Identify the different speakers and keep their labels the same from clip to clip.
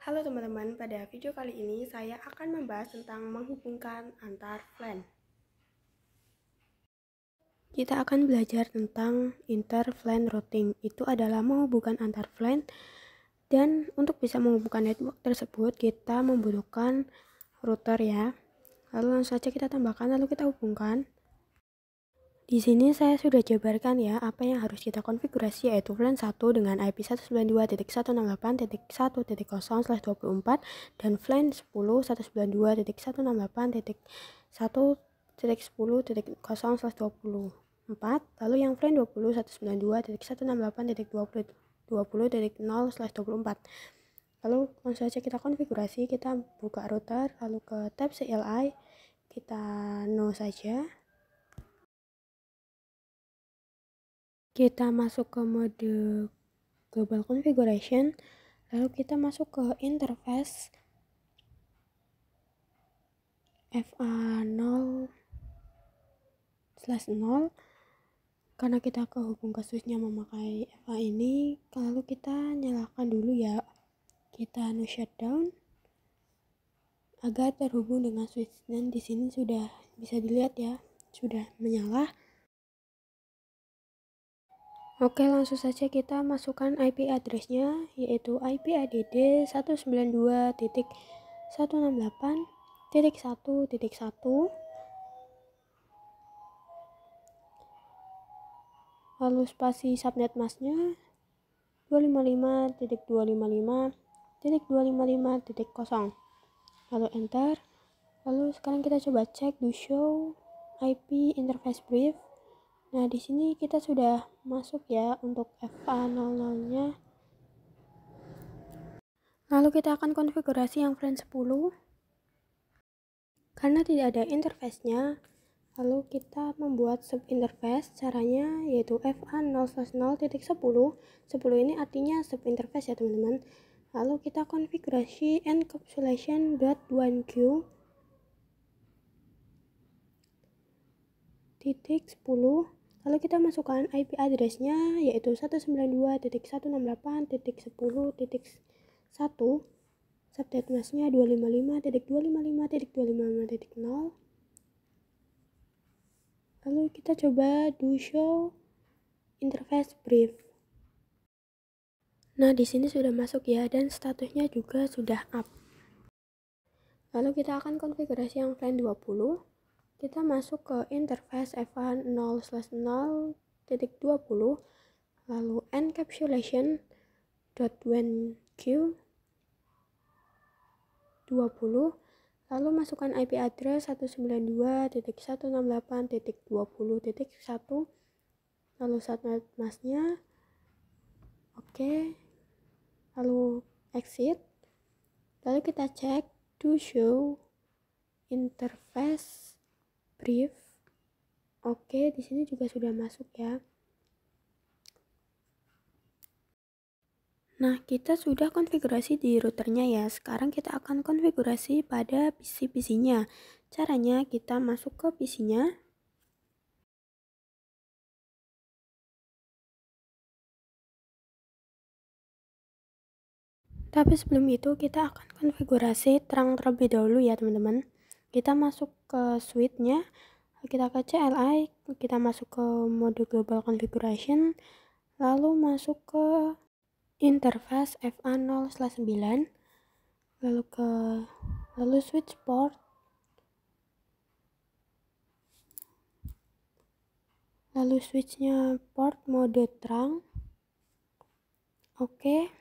Speaker 1: Halo teman-teman, pada video kali ini saya akan membahas tentang menghubungkan antar VLAN. Kita akan belajar tentang inter-VLAN routing. Itu adalah menghubungkan antar VLAN, dan untuk bisa menghubungkan network tersebut kita membutuhkan router ya. Lalu langsung saja kita tambahkan, lalu kita hubungkan. Di sini saya sudah jabarkan ya apa yang harus kita konfigurasi, yaitu VLAN 1 dengan IP 192.168.0/24 dan VLAN 10 192.168.1.10.0/24. Lalu yang VLAN 20 192.168.20.20.0/24. Lalu langsung saja kita konfigurasi, kita buka router, lalu ke tab CLI, kita no saja. Kita masuk ke mode global configuration, lalu kita masuk ke interface FA0/0. Karena kita kehubung ke switchnya memakai FA ini, lalu kita nyalakan dulu ya, kita no shutdown agar terhubung dengan switch, dan di sini sudah bisa dilihat ya, sudah menyala. Oke, langsung saja kita masukkan IP address-nya, yaitu IP add 192.168.1.1, lalu spasi subnet masknya 255.255.255.0, lalu enter. Lalu sekarang kita coba cek do show IP interface brief. Nah, di sini kita sudah masuk ya untuk FA00-nya. Lalu kita akan konfigurasi yang VLAN 10. Karena tidak ada interface-nya, lalu kita membuat subinterface. Caranya yaitu FA0/0.10. 10 ini artinya subinterface ya teman-teman. Lalu kita konfigurasi encapsulation.1q .10. Lalu kita masukkan IP address-nya, yaitu 192.168.10.1. Subnet masknya 255.255.255.0. Lalu kita coba do show interface brief. Nah, di sini sudah masuk ya, dan statusnya juga sudah up. Lalu kita akan konfigurasi yang VLAN 20. Kita masuk ke interface FA0/0.20, lalu encapsulation.1q 20, lalu masukkan IP address 192.168.20.1, lalu subnet masknya. Oke, lalu exit. Lalu kita cek do show interface brief. Oke, di sini juga sudah masuk ya. Nah, kita sudah konfigurasi di routernya ya. Sekarang kita akan konfigurasi pada PC-nya. Caranya kita masuk ke PC-nya. Tapi sebelum itu kita akan konfigurasi terang terlebih dahulu ya teman-teman. Kita masuk ke switch-nya, kita ke CLI, kita masuk ke mode global configuration, lalu masuk ke interface FA0/9, lalu switch port, lalu switchnya port mode terang. Oke.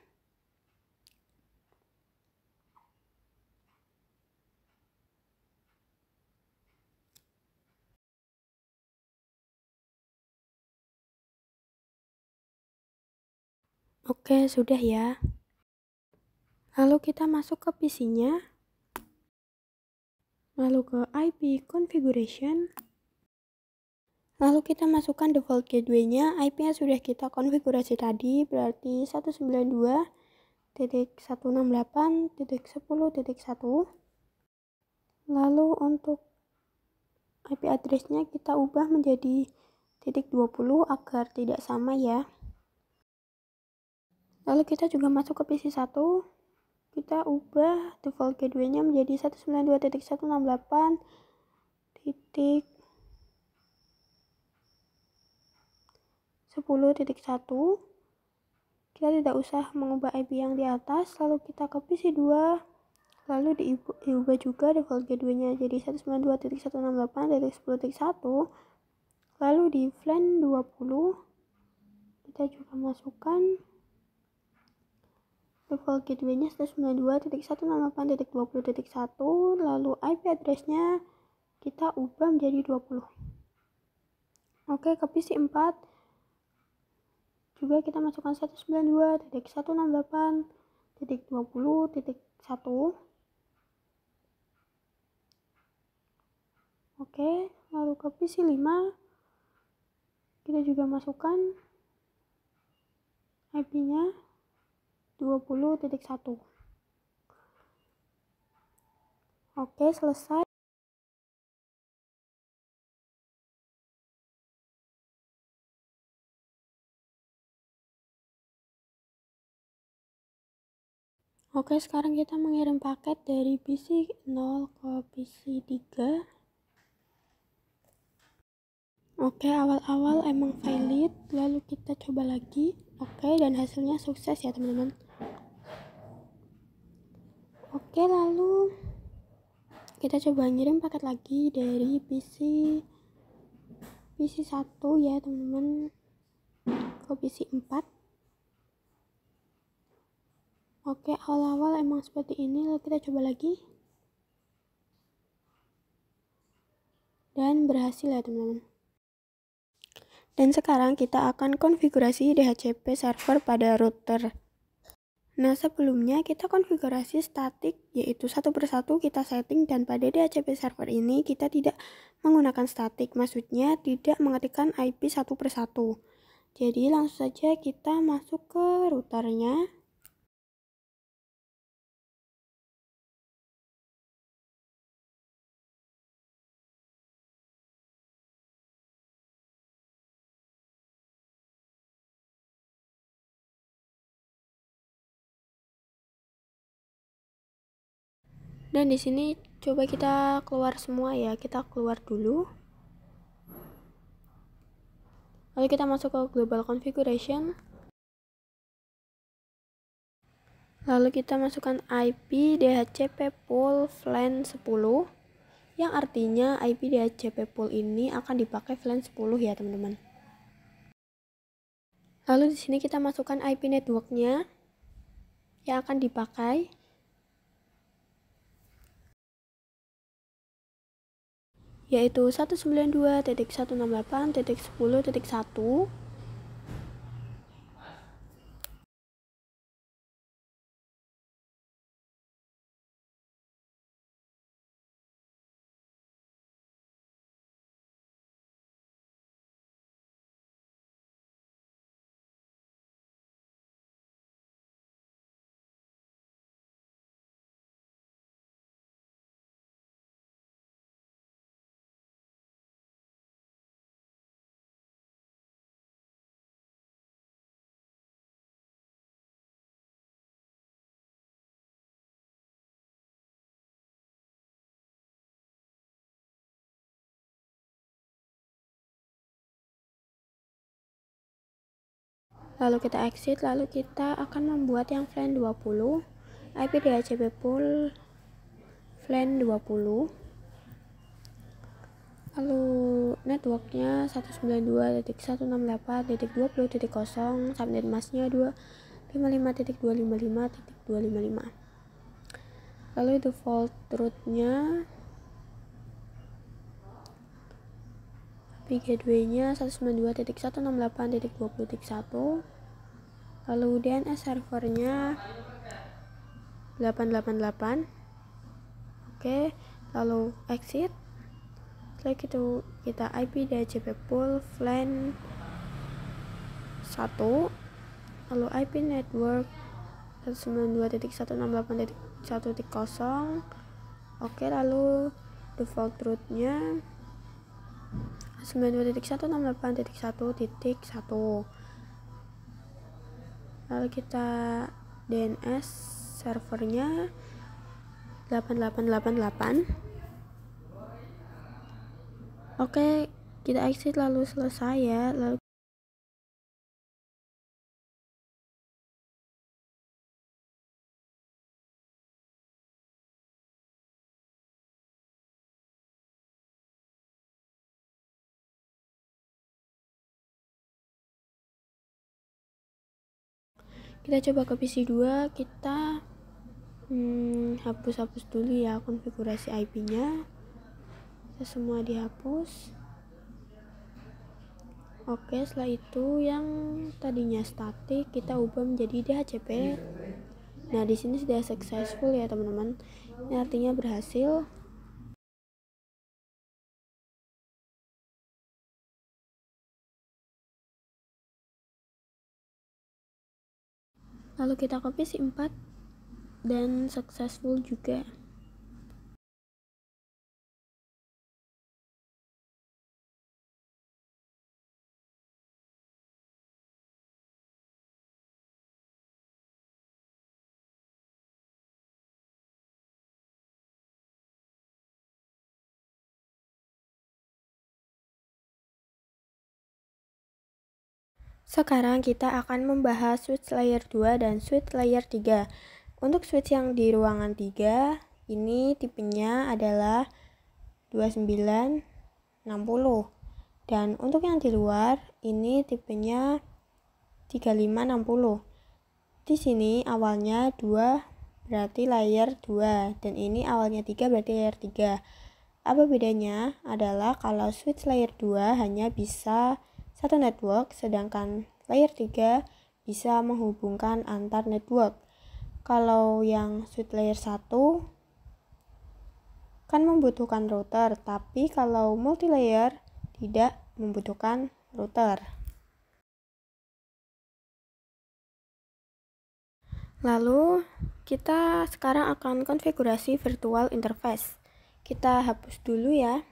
Speaker 1: Oke, sudah ya. Lalu kita masuk ke PC-nya, lalu ke IP configuration, lalu kita masukkan default gateway-nya. IP-nya sudah kita konfigurasi tadi, berarti 192.168.10.1. Lalu untuk IP address-nya kita ubah menjadi .20 agar tidak sama ya. Lalu kita juga masuk ke PC 1. kita ubah default gateway-nya menjadi 192.168.10.1. Kita tidak usah mengubah IP yang di atas, lalu kita ke PC2, lalu diubah juga default gateway-nya jadi 192.168.10.1. Lalu di VLAN 20 kita juga masukkan default gateway-nya 192.168.20.1, lalu IP address-nya kita ubah menjadi 20. Oke, ke PC4 juga kita masukkan 192.168.20.1. Oke, lalu ke PC5 kita juga masukkan IP-nya 20.1. Oke, selesai. Oke, sekarang kita mengirim paket dari PC 0 ke PC 3. Oke, awal-awal emang valid, lalu kita coba lagi. Oke, dan hasilnya sukses ya teman-teman. Oke, lalu kita coba ngirim paket lagi dari PC 1 ya teman-teman ke PC 4. Oke, awal-awal emang seperti ini, lalu kita coba lagi. Dan berhasil ya teman-teman. Dan sekarang kita akan konfigurasi DHCP server pada router. Nah, sebelumnya kita konfigurasi statik, yaitu satu persatu kita setting, dan pada DHCP server ini kita tidak menggunakan statik, maksudnya tidak mengetikkan IP satu persatu. Jadi langsung saja kita masuk ke routernya. Dan di sini coba kita keluar semua ya, kita keluar dulu. Lalu kita masuk ke global configuration. Lalu kita masukkan IP DHCP pool VLAN 10, yang artinya IP DHCP pool ini akan dipakai VLAN 10 ya teman-teman. Lalu di sini kita masukkan IP networknya yang akan dipakai. Yaitu 192.168.10.1. Lalu kita exit, lalu kita akan membuat yang VLAN 20, IP DHCP pool VLAN 20. Lalu networknya 192.168.20.0, subnet masknya 255.255.255. Lalu default rootnya IP gateway-nya 192.168.20.1. Lalu DNS servernya 888. Oke, lalu exit. Setelah itu kita IP DHCP pool VLAN 1, lalu IP network 192.168.1.0. Oke, lalu default rootnya 92.168.1.1. Lalu kita DNS servernya 8888. Oke, kita exit lalu selesai ya. Lalu kita coba ke PC 2, kita hapus dulu ya konfigurasi IP-nya. Semua dihapus. Oke, setelah itu yang tadinya statik kita ubah menjadi DHCP. Nah, di sini sudah successful ya teman-teman. Ini artinya berhasil. Lalu kita copy si 4 dan successful juga. Sekarang kita akan membahas switch layer 2 dan switch layer 3. Untuk switch yang di ruangan 3, ini tipenya adalah 2960. Dan untuk yang di luar, ini tipenya 3560. Di sini awalnya 2 berarti layer 2, dan ini awalnya 3 berarti layer 3. Apa bedanya? Adalah kalau switch layer 2 hanya bisa satu network, sedangkan layer 3 bisa menghubungkan antar network. Kalau yang switch layer 1 kan membutuhkan router, tapi kalau multi layer tidak membutuhkan router. Lalu kita sekarang akan konfigurasi virtual interface. Kita hapus dulu ya.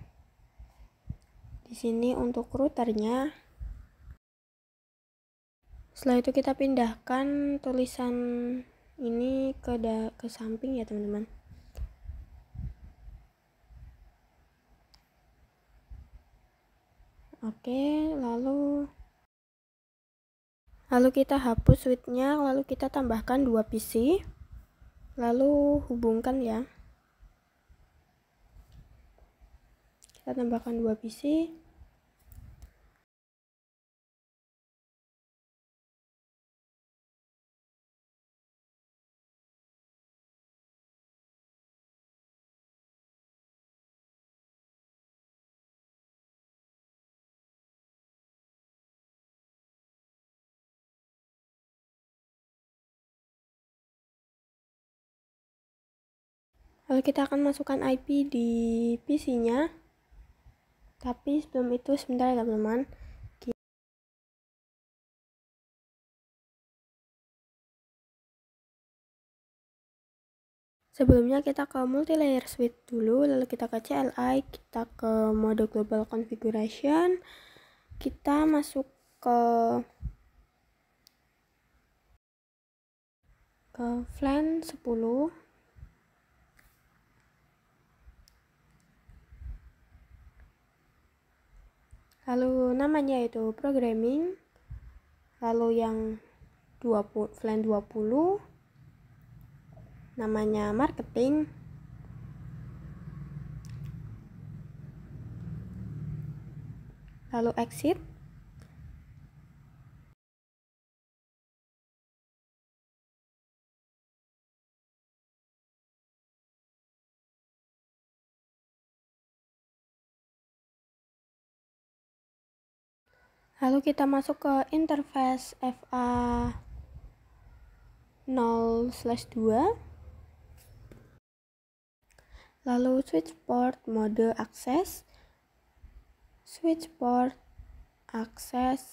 Speaker 1: Di sini untuk routernya. Setelah itu kita pindahkan tulisan ini ke samping ya teman-teman. Oke, lalu kita hapus switch-nya, lalu kita tambahkan 2 PC, lalu hubungkan ya. Kita tambahkan 2 PC. Lalu kita akan masukkan IP di PC-nya. Tapi sebelum itu sebentar ya teman-teman. Sebelumnya kita ke multi-layer switch dulu, lalu kita ke CLI, kita ke mode global configuration, kita masuk ke VLAN 10. Lalu namanya itu programming. Lalu yang VLAN 20 namanya marketing. Lalu exit. Lalu kita masuk ke interface FA 0/2. Lalu switch port mode akses, switch port akses,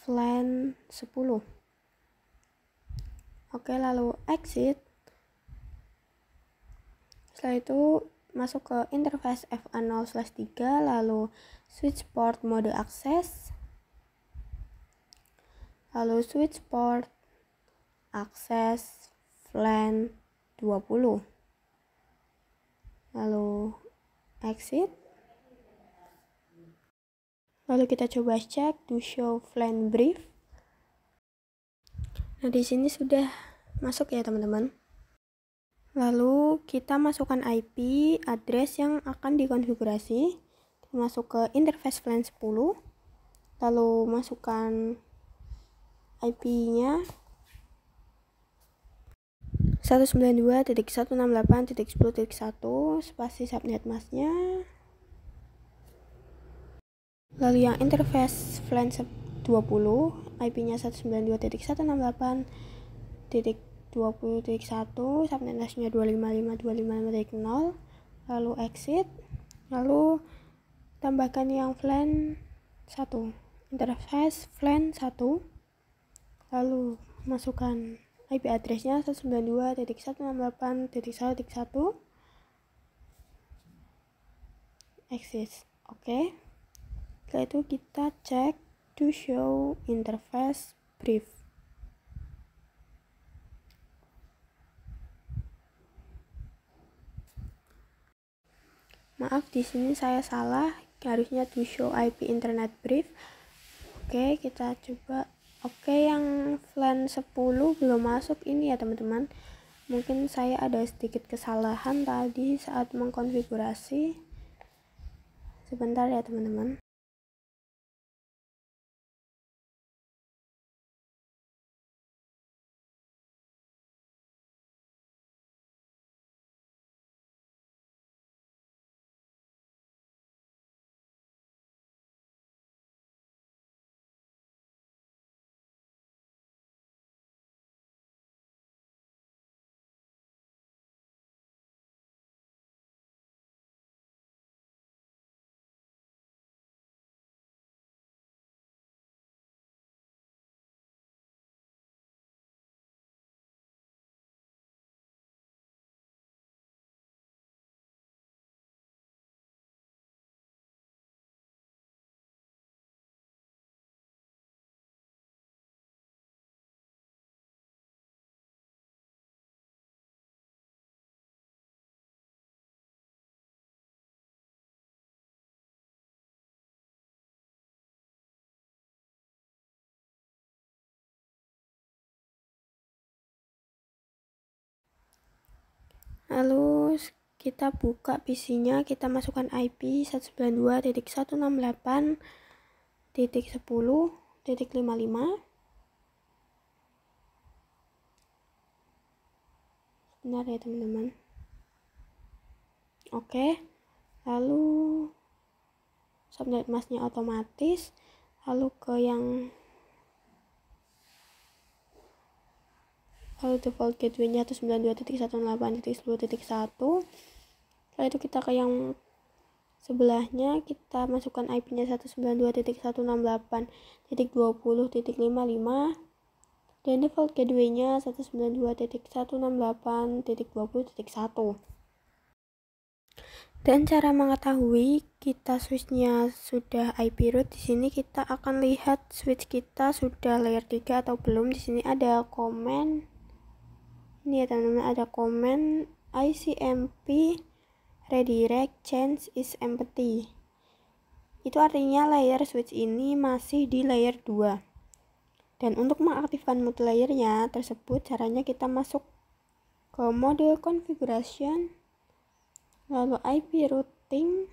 Speaker 1: VLAN 10. Oke, lalu exit. Setelah itu masuk ke interface FA0/3, lalu switch port mode akses, lalu switch port akses LAN 20, lalu exit, lalu kita coba cek to show LAN brief. Nah, di sini sudah masuk ya teman-teman. Lalu kita masukkan IP address yang akan dikonfigurasi, masuk ke interface LAN 10, lalu masukkan IP-nya 192.168.10.1, spasi subnet masknya, lalu yang interface LAN 20, IP-nya 192.168.20.1, subnet masknya 255.255.0, lalu exit, lalu tambahkan yang LAN 1, interface LAN 1, lalu masukkan IP address-nya 192.168.1.1, exit. Oke. Setelah itu kita cek to show interface brief. Maaf, di sini saya salah, harusnya to show IP internet brief. Oke, kita coba. Oke, yang LAN 10 belum masuk ini ya teman-teman. Mungkin saya ada sedikit kesalahan tadi saat mengkonfigurasi. Sebentar ya teman-teman. Lalu kita buka PC-nya, kita masukkan IP 192.168.10.55. Benar ya teman-teman. Oke, lalu subnet masknya otomatis, lalu ke yang default gateway-nya 192.168.10.1. Setelah itu kita ke yang sebelahnya, kita masukkan IP-nya 192.168.20.55 dan default gateway-nya 192.168.20.1. Dan cara mengetahui kita switch-nya sudah IP root, di sini kita akan lihat switch kita sudah layer 3 atau belum. Di sini ada komen. Ini ya teman-teman, ada komen ICMP redirect change is empty. Itu artinya layer switch ini masih di layer 2. Dan untuk mengaktifkan multilayernya tersebut, caranya kita masuk ke mode configuration, lalu IP routing,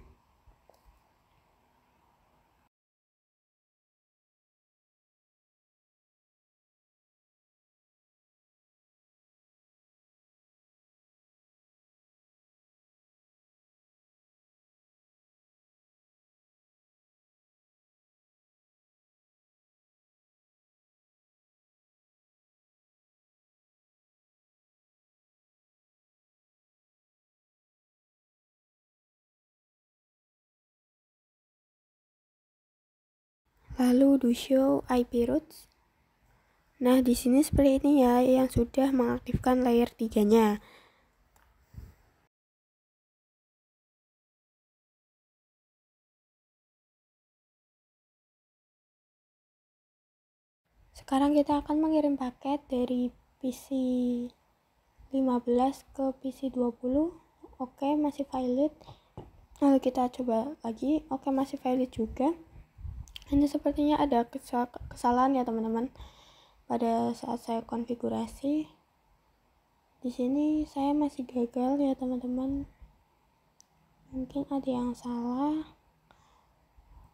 Speaker 1: lalu do show IP routes. Nah, di sini seperti ini ya yang sudah mengaktifkan layer 3-nya. Sekarang kita akan mengirim paket dari PC 15 ke PC 20. Oke, masih valid. Lalu kita coba lagi. Oke, masih valid juga. Ini sepertinya ada kesalahan ya teman-teman pada saat saya konfigurasi. Di sini saya masih gagal ya teman-teman. Mungkin ada yang salah.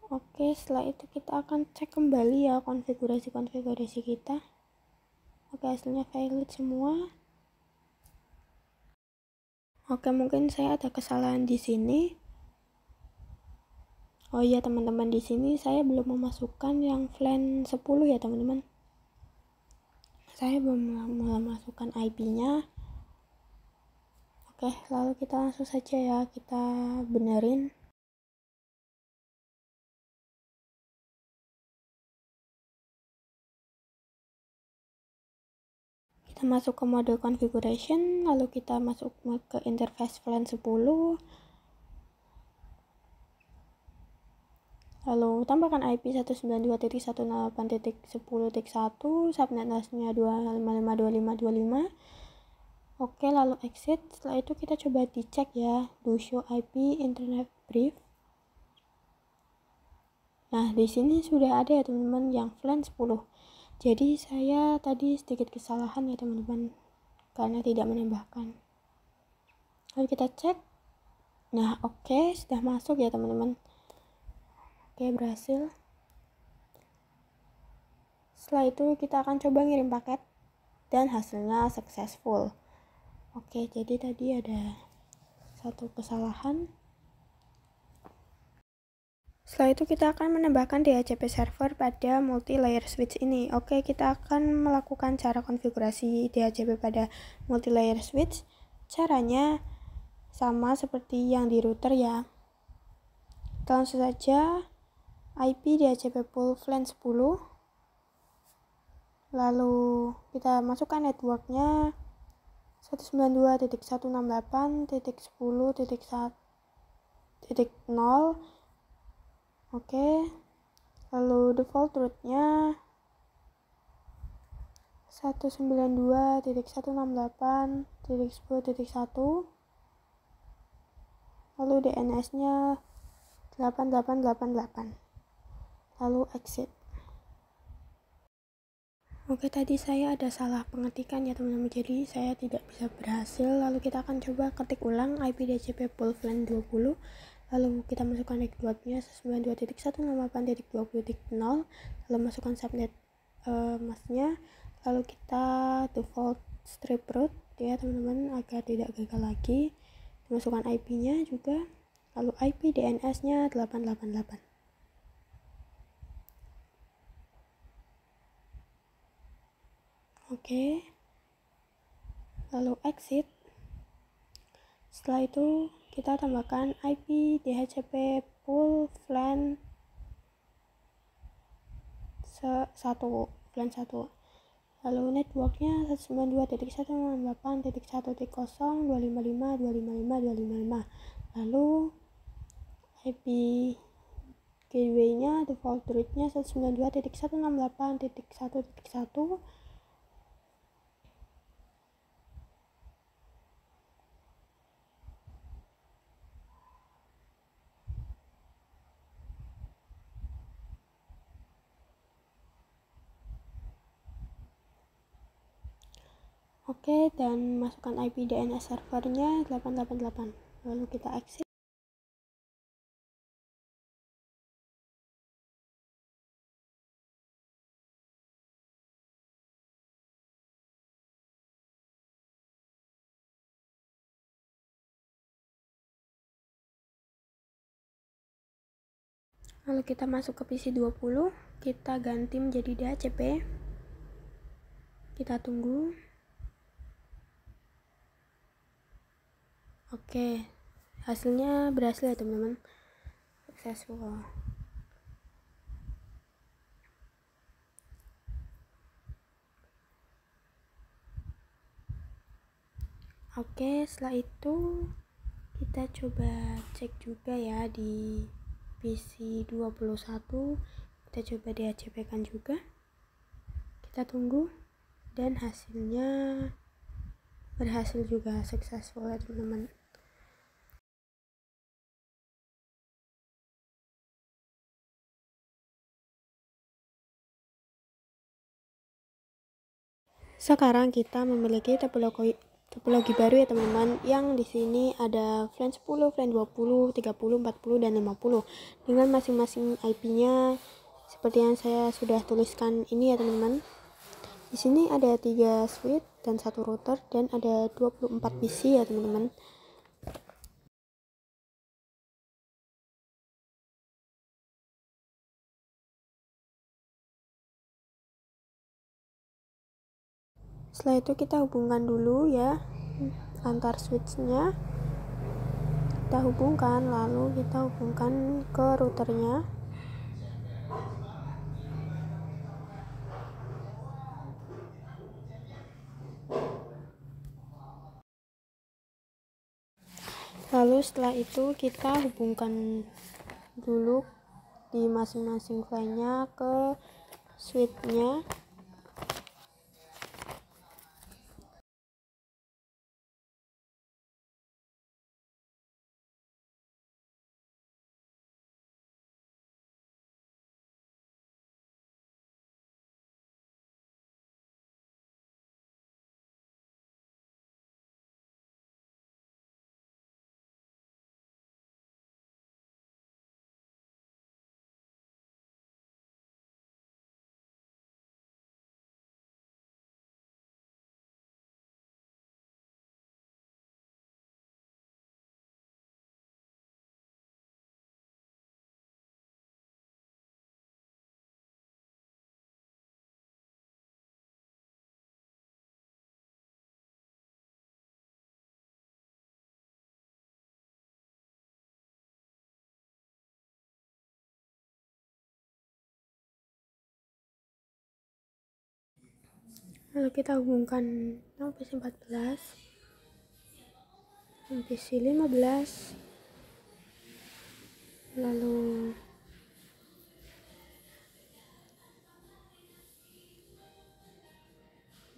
Speaker 1: Oke, setelah itu kita akan cek kembali ya konfigurasi kita. Oke, hasilnya valid semua. Oke, mungkin saya ada kesalahan di sini. Oh iya teman-teman, di sini saya belum memasukkan yang VLAN 10 ya teman-teman. Saya belum memasukkan IP-nya. Oke, lalu kita langsung saja ya, kita benerin. Kita masuk ke mode configuration, lalu kita masuk ke interface VLAN 10. Lalu tambahkan IP 192.168.10.1, subnetnya 2552525. Oke, lalu exit. Setelah itu kita coba dicek ya, do show IP internet brief. Nah, di sini sudah ada ya teman-teman yang VLAN 10. Jadi saya tadi sedikit kesalahan ya teman-teman, karena tidak menambahkan. Lalu kita cek. Nah, oke, sudah masuk ya teman-teman. Oke, berhasil. Setelah itu kita akan coba ngirim paket dan hasilnya successful. Oke, jadi tadi ada satu kesalahan. Setelah itu kita akan menambahkan DHCP server pada multi-layer switch ini. Oke, kita akan melakukan cara konfigurasi DHCP pada multi-layer switch. Caranya sama seperti yang di router ya. Kita langsung saja IP DHCP pool VLAN 10. Lalu kita masukkan networknya 192.168.10.0. Oke, lalu default rootnya 192.168.10.1, lalu DNS nya 8888, lalu exit. Oke, tadi saya ada salah pengetikan ya teman-teman, jadi saya tidak bisa berhasil. Lalu kita akan coba ketik ulang IP DHCP pool VLAN 20. Lalu kita masukkan networknya 192.168.20.0, lalu masukkan subnet masnya, lalu kita default strip root ya teman-teman agar tidak gagal lagi. Masukkan IP-nya juga, lalu IP DNS-nya 888. Oke, lalu exit. Setelah itu kita tambahkan IP DHCP pool VLAN 1, lalu networknya 192.168.1.0.255.255.255, lalu IP gateway nya default root nya 192.168.1.1. Oke, dan masukkan IP DNS servernya 888. Lalu kita exit. Lalu kita masuk ke PC 20, kita ganti menjadi DHCP. Kita tunggu. Oke, hasilnya berhasil ya teman-teman, successful. Oke, setelah itu kita coba cek juga ya di PC 21. Kita coba DHCP kan juga. Kita tunggu, dan hasilnya berhasil juga, successful ya teman-teman. Sekarang kita memiliki topologi baru ya teman-teman, yang di sini ada flan 10, flan 20, 30, 40 dan 50 dengan masing-masing IP-nya seperti yang saya sudah tuliskan ini ya teman-teman. Di sini ada 3 switch dan 1 router dan ada 24 PC ya teman-teman. Setelah itu kita hubungkan dulu ya antar switchnya, kita hubungkan, lalu kita hubungkan ke routernya. Lalu setelah itu kita hubungkan dulu di masing-masing file-nya ke switch-nya. Lalu kita hubungkan PC 14, PC 15, lalu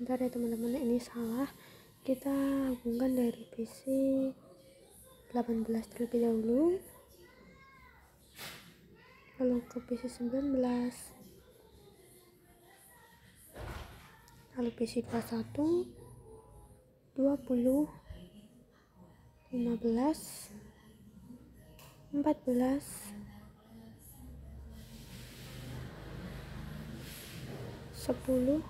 Speaker 1: bentar ya teman-teman, ini salah, kita hubungkan dari PC 18 terlebih dahulu, lalu ke PC 19, lalu PC 21, 20, 15, 14, 10,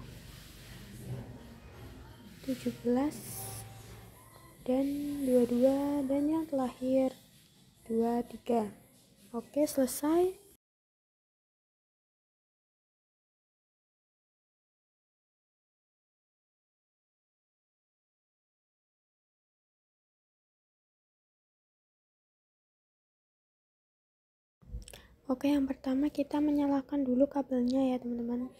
Speaker 1: 17, dan 22, dan yang terakhir 23. Oke, selesai. Oke, yang pertama kita menyalakan dulu kabelnya ya teman-teman.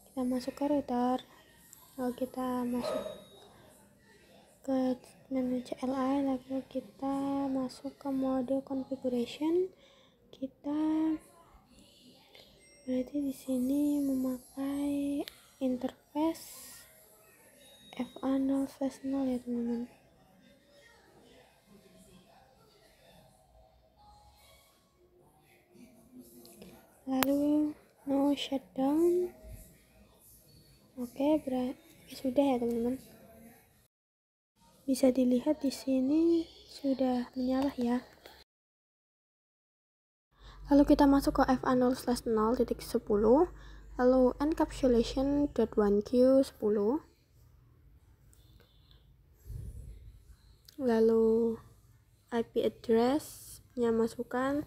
Speaker 1: Kita masuk ke router, lalu kita masuk ke menu CLI, lalu kita masuk ke mode configuration. Kita berarti di sini memakai interface FA0/0 ya teman-teman. Lalu no shutdown. Oke, berarti sudah ya teman-teman. Bisa dilihat di sini sudah menyala ya. Lalu kita masuk ke FA0/0.10, lalu encapsulation.1q10, lalu IP address-nya masukkan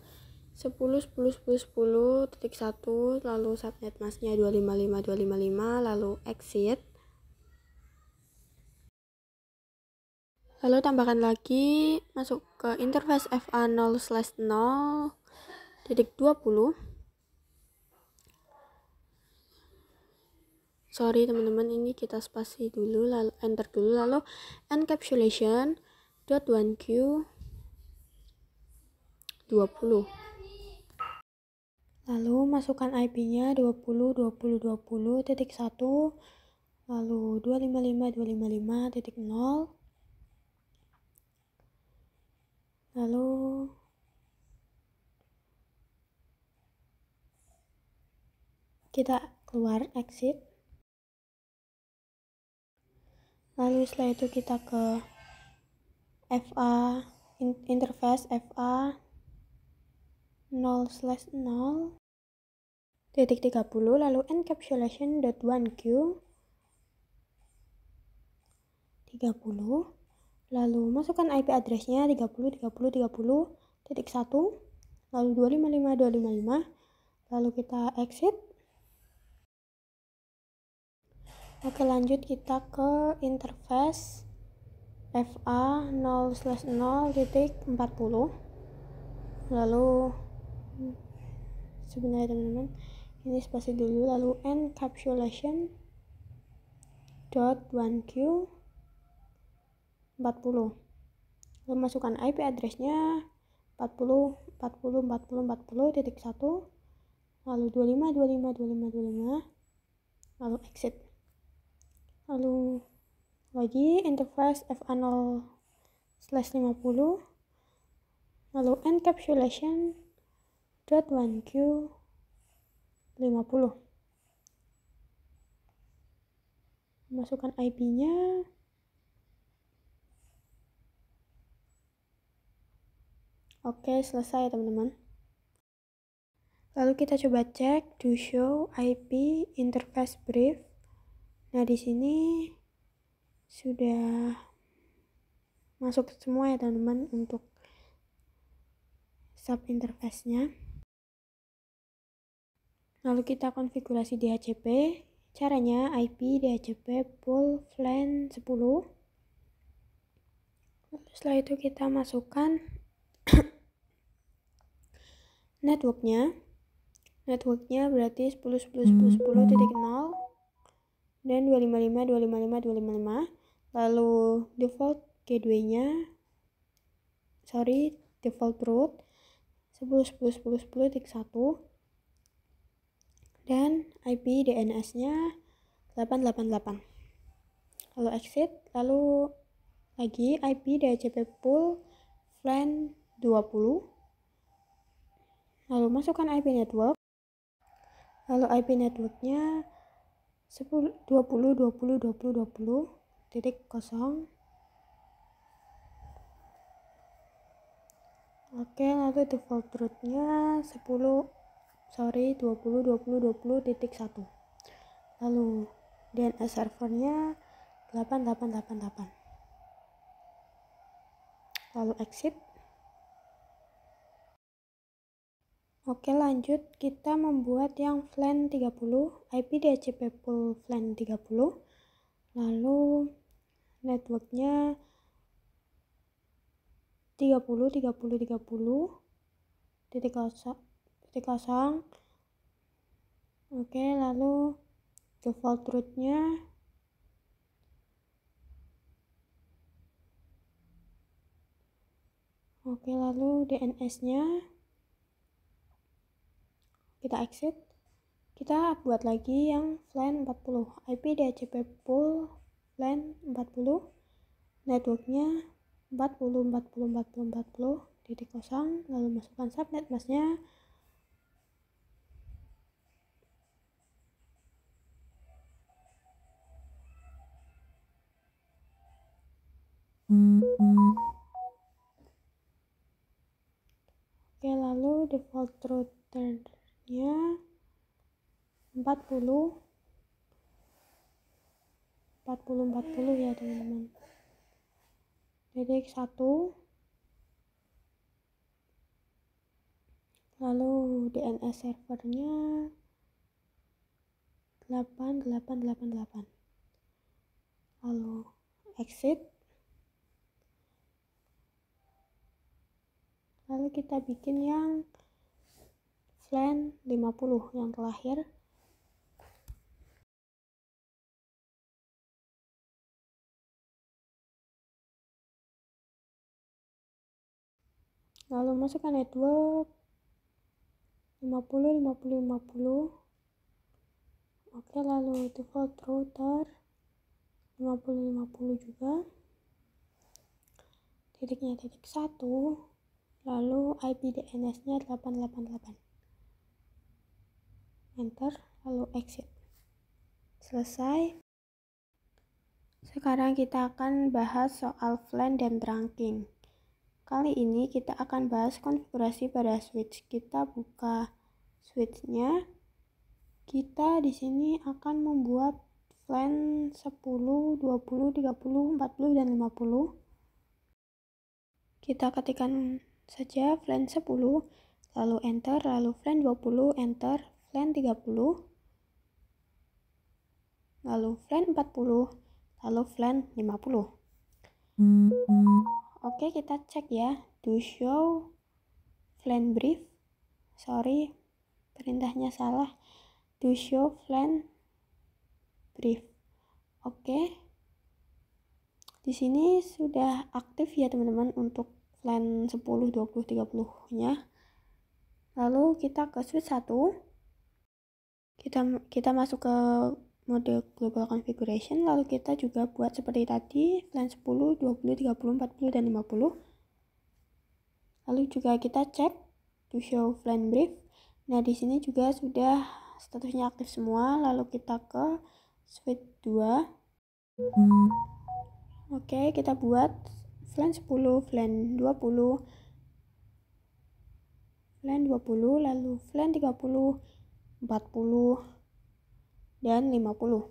Speaker 1: 10.10.10.10.1, lalu subnet masknya 255.255, lalu exit. Lalu tambahkan lagi, masuk ke interface FA0/0.20. Sorry teman-teman, ini kita spasi dulu, lalu enter dulu, lalu encapsulation.1q20. lalu masukkan IP-nya 20.20.20.1, lalu 255.255.0, lalu kita keluar exit, lalu setelah itu kita ke FA interface FA 0/0.30, lalu encapsulation.1q 30, lalu masukkan IP address-nya 30.30.30.1, lalu 255.255, lalu kita exit. Oke, lanjut kita ke interface FA 0/0.40, lalu sebenarnya teman-teman ini spasi dulu, lalu encapsulation.1q 40, lalu masukkan IP address-nya 40.40.40.40.1, lalu 25.25.25.25, lalu exit. Lalu lagi interface FA 0/50, lalu encapsulation.1q 50, masukkan IP-nya. Oke, selesai teman-teman. Lalu kita coba cek do show IP interface brief. Nah, di sini sudah masuk semua ya teman-teman untuk sub interface-nya. Lalu kita konfigurasi DHCP. Caranya IP DHCP full VLAN 10. Lalu setelah itu kita masukkan networknya berarti 10.10.10.10.0 dan 255.255.255, lalu default default root 10.10.10.10.1 dan IP DNS-nya 888. Lalu exit, lalu lagi IP DHCP pool VLAN 20, lalu masukkan IP network, lalu IP networknya 20.20.20.20.0. Oke, lalu default rootnya 20.20.20.1, lalu DNS servernya 8888, lalu exit. Oke, lanjut kita membuat yang VLAN 30, IP DHCP pool VLAN 30, lalu networknya 30.30.30.0. Oke, lalu default rootnya oke, lalu DNS-nya kita exit. Kita buat lagi yang VLAN 40, IP DHCP pool VLAN 40, networknya 40.40.40.40.0, lalu masukkan subnet masknya. Oke, lalu default routernya 40 ya teman-teman. Titik 1, lalu DNS servernya 8888, lalu exit. Lalu kita bikin yang VLAN 50 yang terakhir. Lalu masukkan network 50, 50, 50. Oke, lalu default router 50, 50 juga. Titiknya titik 1, lalu IP DNS-nya 888. Enter, lalu exit. Selesai. Sekarang kita akan bahas soal VLAN dan trunking. Kali ini kita akan bahas konfigurasi pada switch. Kita buka switch-nya. Kita di sini akan membuat VLAN 10, 20, 30, 40, dan 50. Kita ketikkan saja VLAN 10, lalu enter, lalu VLAN 20, enter, VLAN 30, lalu VLAN 40, lalu VLAN 50. Oke, kita cek ya. Do show VLAN brief. Sorry, perintahnya salah. Do show VLAN brief. Oke. Di sini sudah aktif ya teman-teman untuk VLAN 10, 20, 30-nya. Lalu kita ke switch 1. Kita masuk ke mode global configuration, lalu kita juga buat seperti tadi, VLAN 10, 20, 30, 40, dan 50. Lalu juga kita cek to show VLAN brief. Nah, di sini juga sudah statusnya aktif semua. Lalu kita ke switch 2. Oke, kita buat VLAN 10, VLAN 20, VLAN 20, lalu VLAN 30, 40, dan 50.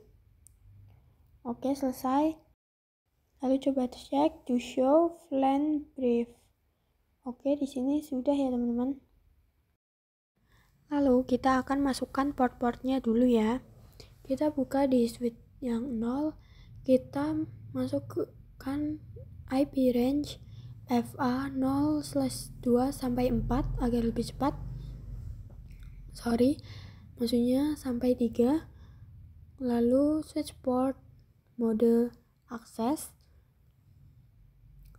Speaker 1: Oke, selesai. Lalu coba cek to show VLAN brief. Oke, di sini sudah ya teman-teman. Lalu kita akan masukkan port-portnya dulu ya. Kita buka di switch yang 0. Kita masukkan IP range FA 0/2 sampai 4 agar lebih cepat. Sorry, maksudnya sampai 3. Lalu switch port mode akses,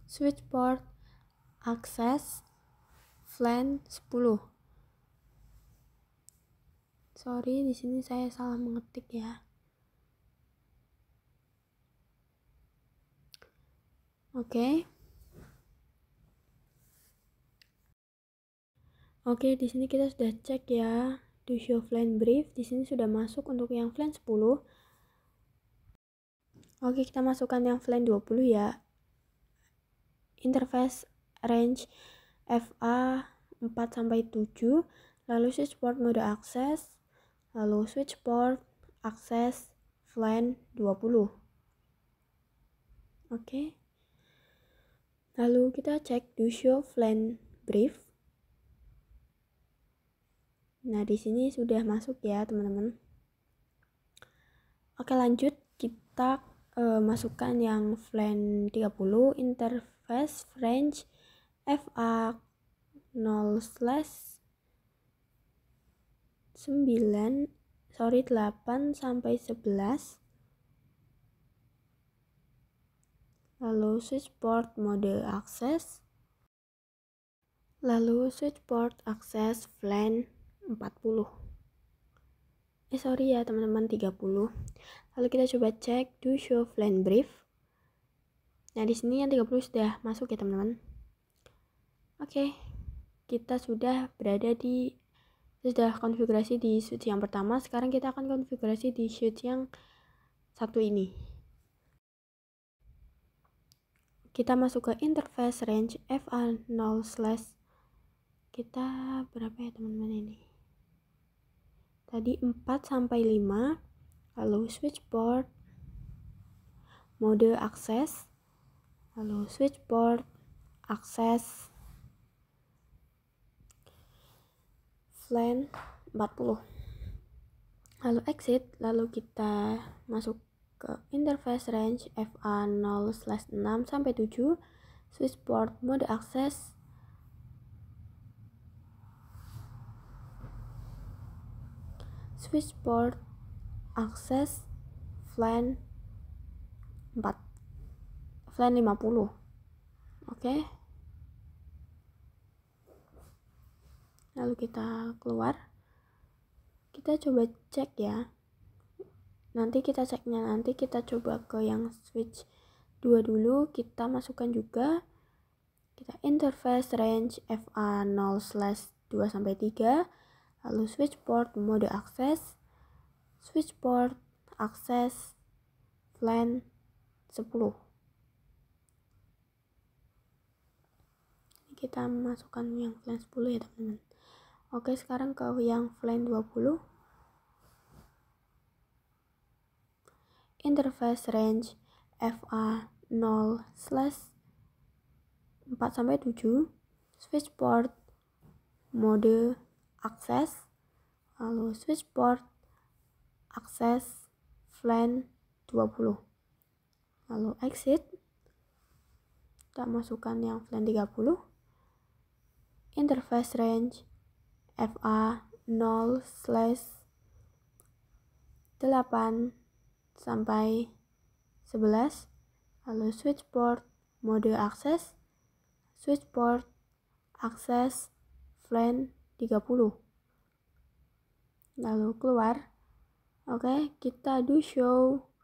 Speaker 1: switch port akses VLAN 10. Sorry, di sini saya salah mengetik ya. Oke. Oke, di sini kita sudah cek ya. To show VLAN brief, di sini sudah masuk untuk yang VLAN 10. Oke, kita masukkan yang VLAN 20 ya. Interface range FA 4 sampai 7, lalu switch port mode akses, lalu switch port akses VLAN 20. Oke. Lalu kita cek to show VLAN brief. Nah, di sini sudah masuk ya, teman-teman. Oke, lanjut kita masukkan yang VLAN 30 interface range FA 8 sampai 11. Lalu switch port mode akses. Lalu switch port akses VLAN 40. Sorry ya teman-teman, 30. Lalu kita coba cek to show VLAN brief. Nah, di sini yang 30 sudah masuk ya teman-teman. Oke. Kita sudah konfigurasi di switch yang pertama. Sekarang kita akan konfigurasi di switch yang satu ini. Kita masuk ke interface range FA 0/, kita berapa ya teman-teman ini? Tadi 4 sampai 5. Lalu switch port mode akses, lalu switch port akses VLAN 40. Lalu exit, lalu kita masuk ke interface range FA 0/6 sampai 7, switch port mode akses, switch port akses VLAN 50. Oke. lalu kita keluar, kita coba cek ya. Nanti kita coba ke yang switch 2 dulu, kita masukkan juga, kita interface range FA0/2-3, lalu switch port mode akses, switch port akses LAN 10. Kita masukkan yang LAN 10 ya teman-teman. Oke, sekarang ke yang LAN 20. Interface range FA0/4-7, switch port mode akses, lalu switch port akses LAN 20, lalu exit, kita masukkan yang LAN 30. Interface range FA0/8-11, lalu switch port mode akses, switch port akses LAN 30, lalu keluar. Oke, kita do show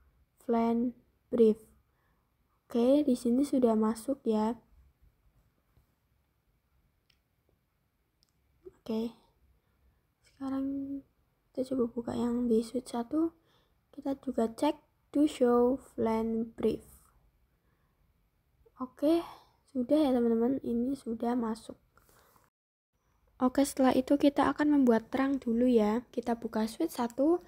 Speaker 1: LAN brief. Oke, di sini sudah masuk ya. Oke, sekarang kita coba buka yang di switch 1. Kita juga cek to show LAN brief. Oke, sudah ya teman-teman, ini sudah masuk. Oke, setelah itu kita akan membuat terang dulu ya. Kita buka switch 1,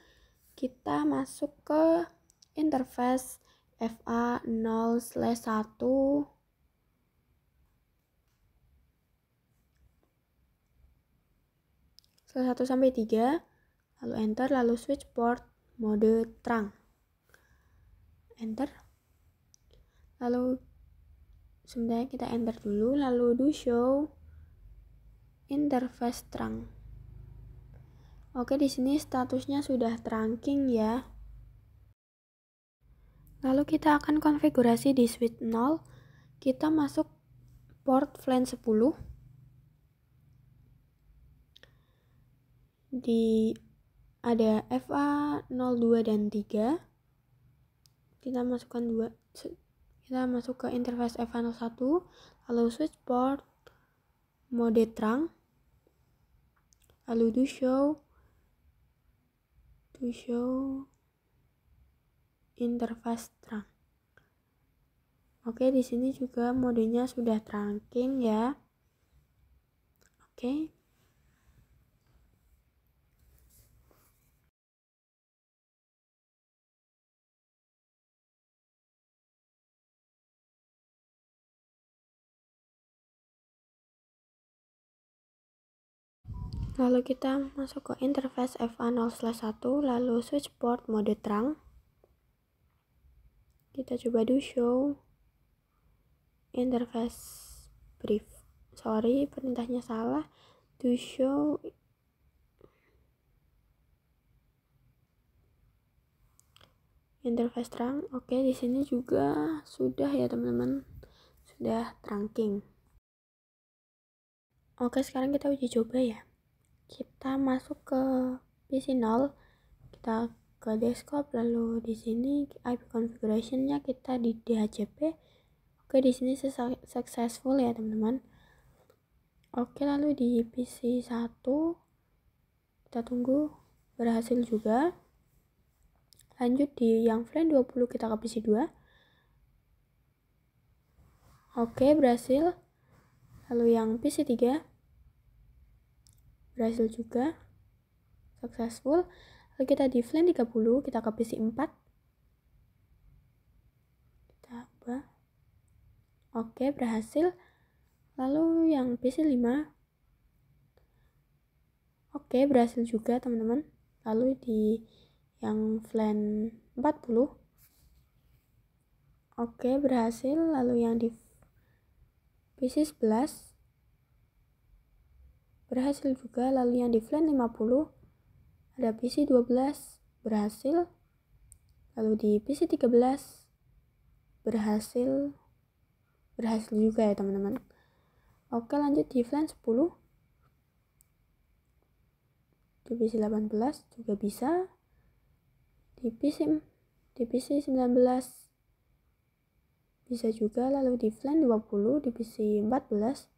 Speaker 1: kita masuk ke interface FA0/1 sampai 3, lalu enter, lalu switch port mode terang, enter, lalu sebenarnya kita enter dulu, lalu do show interface terang. Oke, di sini statusnya sudah trunking ya. Lalu kita akan konfigurasi di switch 0, kita masuk port LAN 10, ada FA02 dan 3, kita masuk ke interface FA01, lalu switch port mode terang, lalu do show interface terang. Oke, di sini juga modenya sudah trunking ya. Oke. Lalu kita masuk ke interface FA0/1, lalu switch port mode terang. Kita coba do show interface brief. Sorry, perintahnya salah. Do show interface terang. Oke, di sini juga sudah ya teman-teman, sudah trunking. Oke, sekarang kita uji coba ya. Kita masuk ke PC 0, kita ke desktop, lalu di sini IP configuration-nya kita di DHCP. Oke, di sini successful ya teman-teman. Oke, lalu di PC 1 kita tunggu berhasil juga. Lanjut di yang LAN 20 kita ke PC 2. Oke, berhasil. Lalu yang PC 3 berhasil juga, successful. Lalu kita di LAN 30 kita ke PC 4, kita ubah. Oke, berhasil. Lalu yang PC 5, oke, berhasil juga teman-teman. Lalu di yang LAN 40, oke, berhasil. Lalu yang di PC 11 berhasil juga. Lalu yang di LAN 50 ada PC 12 berhasil. Lalu di PC 13 berhasil juga ya teman-teman. Oke, lanjut di LAN 10. di PC 18 juga bisa, di PC 19 bisa juga, lalu di FLAN 20 di PC 14.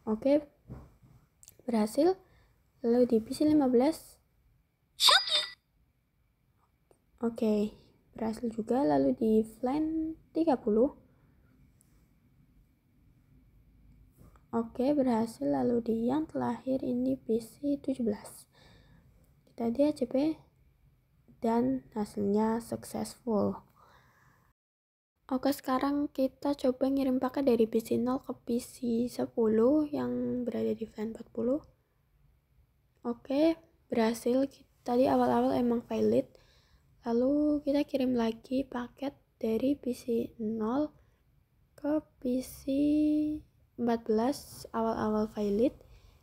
Speaker 1: Oke, berhasil. Lalu di PC 15. Oke, berhasil juga. Lalu di FLAN 30. Oke, berhasil. Lalu di yang terakhir ini PC 17. Kita DHCP dan hasilnya successful. Oke, sekarang kita coba ngirim paket dari PC 0 ke PC 10 yang berada di FLAN 40. Oke, berhasil. Tadi awal-awal emang valid. Lalu kita kirim lagi paket dari PC 0 ke PC 14, awal-awal valid.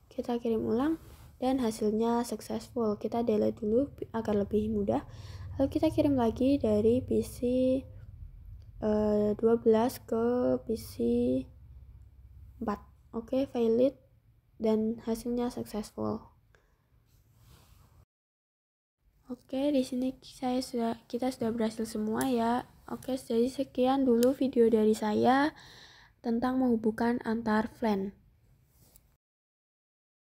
Speaker 1: Kita kirim ulang dan hasilnya successful. Kita delete dulu agar lebih mudah. Lalu kita kirim lagi dari PC 12 ke PC 4. Oke, valid dan hasilnya successful. Oke, di sini kita sudah berhasil semua ya. Oke, jadi sekian dulu video dari saya tentang menghubungkan antar FLAN.